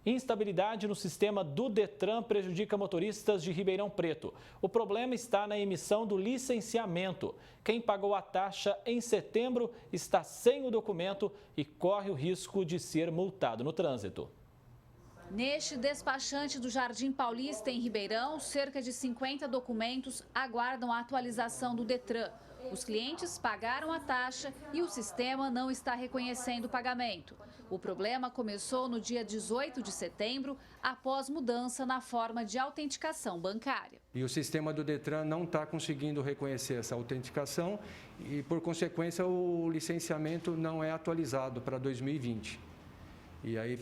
Instabilidade no sistema do Detran prejudica motoristas de Ribeirão Preto. O problema está na emissão do licenciamento. Quem pagou a taxa em setembro está sem o documento e corre o risco de ser multado no trânsito. Neste despachante do Jardim Paulista, em Ribeirão, cerca de 50 documentos aguardam a atualização do Detran. Os clientes pagaram a taxa e o sistema não está reconhecendo o pagamento. O problema começou no dia 18 de setembro, após mudança na forma de autenticação bancária. E o sistema do Detran não está conseguindo reconhecer essa autenticação e, por consequência, o licenciamento não é atualizado para 2020. E aí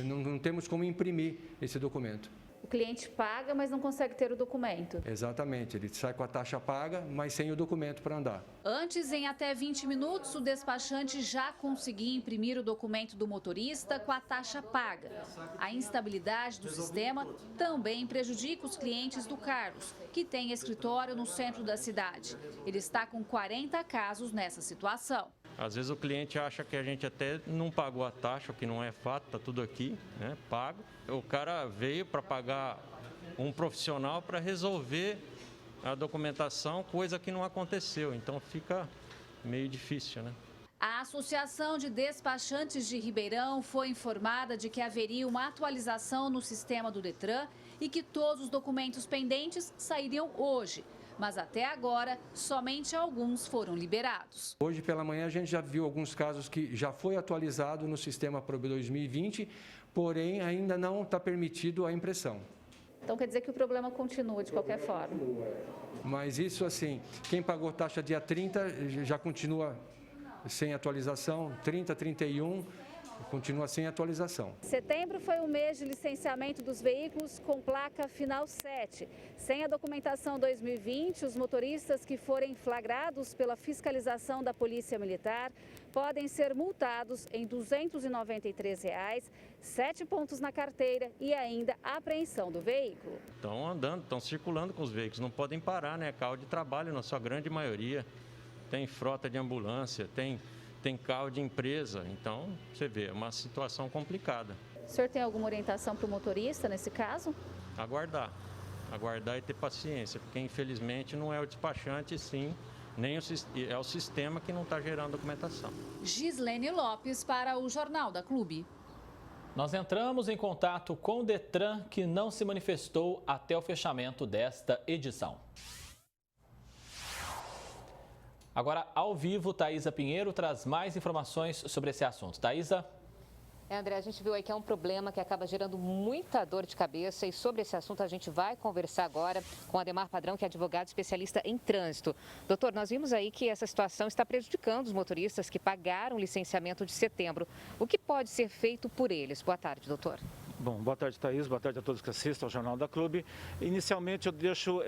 não temos como imprimir esse documento. O cliente paga, mas não consegue ter o documento. Exatamente, ele sai com a taxa paga, mas sem o documento para andar. Antes, em até 20 minutos, o despachante já conseguia imprimir o documento do motorista com a taxa paga. A instabilidade do sistema também prejudica os clientes do Carlos, que tem escritório no centro da cidade. Ele está com 40 casos nessa situação. Às vezes o cliente acha que a gente até não pagou a taxa, o que não é fato, está tudo aqui, né, pago. O cara veio para pagar um profissional para resolver a documentação, coisa que não aconteceu, então fica meio difícil, né? A Associação de Despachantes de Ribeirão foi informada de que haveria uma atualização no sistema do Detran e que todos os documentos pendentes sairiam hoje. Mas até agora, somente alguns foram liberados. Hoje pela manhã a gente já viu alguns casos que já foi atualizado no sistema para 2020, porém ainda não está permitido a impressão. Então quer dizer que o problema continua de qualquer forma? Mas isso assim, quem pagou taxa dia 30 já continua sem atualização, 30, 31... continua sem atualização. Setembro foi um mês de licenciamento dos veículos com placa final 7. Sem a documentação 2020, os motoristas que forem flagrados pela fiscalização da Polícia Militar podem ser multados em R$ 293, 7 pontos na carteira e ainda a apreensão do veículo. Estão andando, estão circulando com os veículos, não podem parar, né? Carro de trabalho, na sua grande maioria. Tem frota de ambulância, tem carro de empresa, então você vê, é uma situação complicada. O senhor tem alguma orientação para o motorista nesse caso? Aguardar e ter paciência, porque infelizmente não é o despachante, sim, nem é o sistema que não está gerando documentação. Gislene Lopes para o Jornal da Clube. Nós entramos em contato com o Detran, que não se manifestou até o fechamento desta edição. Agora, ao vivo, Thaisa Pinheiro traz mais informações sobre esse assunto. Thaisa? André, a gente viu aí que é um problema que acaba gerando muita dor de cabeça e sobre esse assunto a gente vai conversar agora com Ademar Padrão, que é advogado especialista em trânsito. Doutor, nós vimos aí que essa situação está prejudicando os motoristas que pagaram o licenciamento de setembro. O que pode ser feito por eles? Boa tarde, doutor. Bom, boa tarde, Thaís. Boa tarde a todos que assistem ao Jornal da Clube. Inicialmente, eu deixo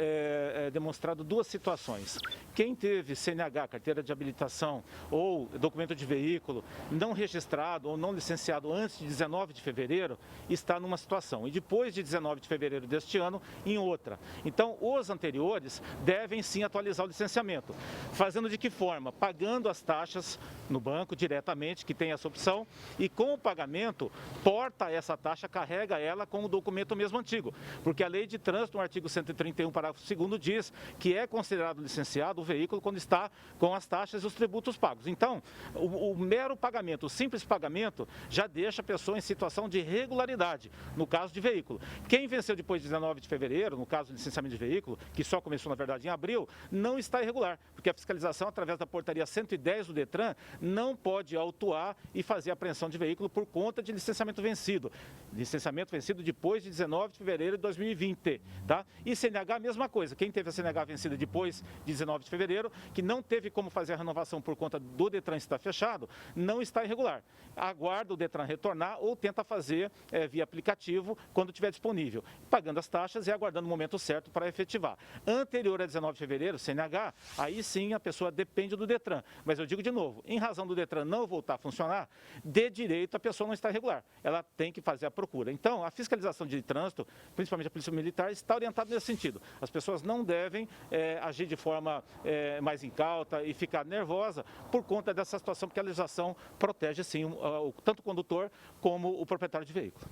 demonstrado duas situações. Quem teve CNH, carteira de habilitação ou documento de veículo não registrado ou não licenciado antes de 19 de fevereiro, está numa situação. E depois de 19 de fevereiro deste ano, em outra. Então, os anteriores devem sim atualizar o licenciamento. Fazendo de que forma? Pagando as taxas no banco diretamente, que tem essa opção, e com o pagamento, porta essa taxa, carrega ela com o documento mesmo antigo, porque a lei de trânsito, no artigo 131, parágrafo 2º, diz que é considerado licenciado o veículo quando está com as taxas e os tributos pagos. Então, o mero pagamento, o simples pagamento, já deixa a pessoa em situação de irregularidade, no caso de veículo. Quem venceu depois de 19 de fevereiro, no caso do licenciamento de veículo, que só começou, na verdade, em abril, não está irregular, porque a fiscalização, através da portaria 110 do Detran, não pode autuar e fazer apreensão de veículo por conta de licenciamento vencido. Licenciamento vencido depois de 19 de fevereiro de 2020, tá? E CNH, a mesma coisa. Quem teve a CNH vencida depois de 19 de fevereiro, que não teve como fazer a renovação por conta do Detran estar fechado, não está irregular. Aguarda o Detran retornar ou tenta fazer via aplicativo quando estiver disponível, pagando as taxas e aguardando o momento certo para efetivar. Anterior a 19 de fevereiro, CNH, aí sim a pessoa depende do Detran. Mas eu digo de novo, em razão do Detran não voltar a funcionar, de direito a pessoa não está irregular. Ela tem que fazer a procura viatura. Então, a fiscalização de trânsito, principalmente a Polícia Militar, está orientada nesse sentido. As pessoas não devem agir de forma mais incauta e ficar nervosa por conta dessa situação, porque a legislação protege, sim, tanto o condutor como o proprietário de veículo.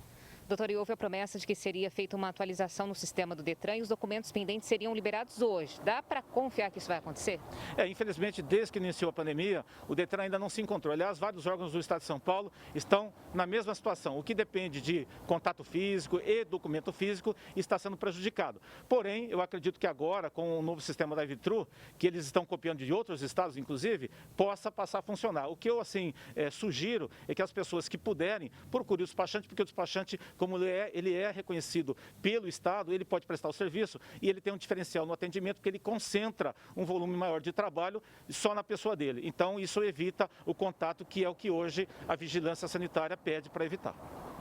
Doutor, e houve a promessa de que seria feita uma atualização no sistema do Detran e os documentos pendentes seriam liberados hoje. Dá para confiar que isso vai acontecer? Infelizmente, desde que iniciou a pandemia, o Detran ainda não se encontrou. Aliás, vários órgãos do Estado de São Paulo estão na mesma situação. O que depende de contato físico e documento físico está sendo prejudicado. Porém, eu acredito que agora, com o novo sistema da Vitru, que eles estão copiando de outros estados, inclusive, possa passar a funcionar. O que eu, sugiro é que as pessoas que puderem, procurem o despachante, porque o despachante, como ele é reconhecido pelo Estado, ele pode prestar o serviço e ele tem um diferencial no atendimento, porque ele concentra um volume maior de trabalho só na pessoa dele. Então, isso evita o contato, que é o que hoje a vigilância sanitária pede para evitar.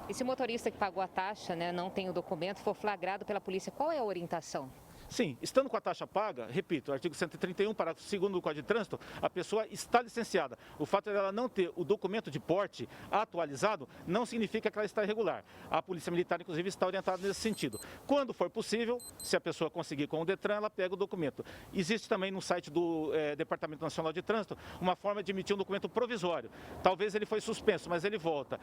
E se o motorista que pagou a taxa, não tem o documento, for flagrado pela polícia, qual é a orientação? Sim, estando com a taxa paga, repito, artigo 131, parágrafo 2º do Código de Trânsito, a pessoa está licenciada. O fato de ela não ter o documento de porte atualizado não significa que ela está irregular. A Polícia Militar, inclusive, está orientada nesse sentido. Quando for possível, se a pessoa conseguir com o Detran, ela pega o documento. Existe também no site do Departamento Nacional de Trânsito uma forma de emitir um documento provisório. Talvez ele foi suspenso, mas ele volta.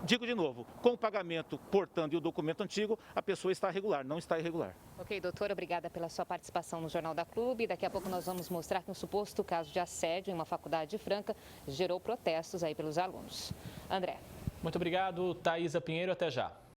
Digo de novo, com o pagamento portando e o documento antigo, a pessoa está regular, não está irregular. Ok, doutora, obrigada pela sua participação no Jornal da Clube. Daqui a pouco nós vamos mostrar que um suposto caso de assédio em uma faculdade de Franca gerou protestos aí pelos alunos. André. Muito obrigado, Thaisa Pinheiro. Até já.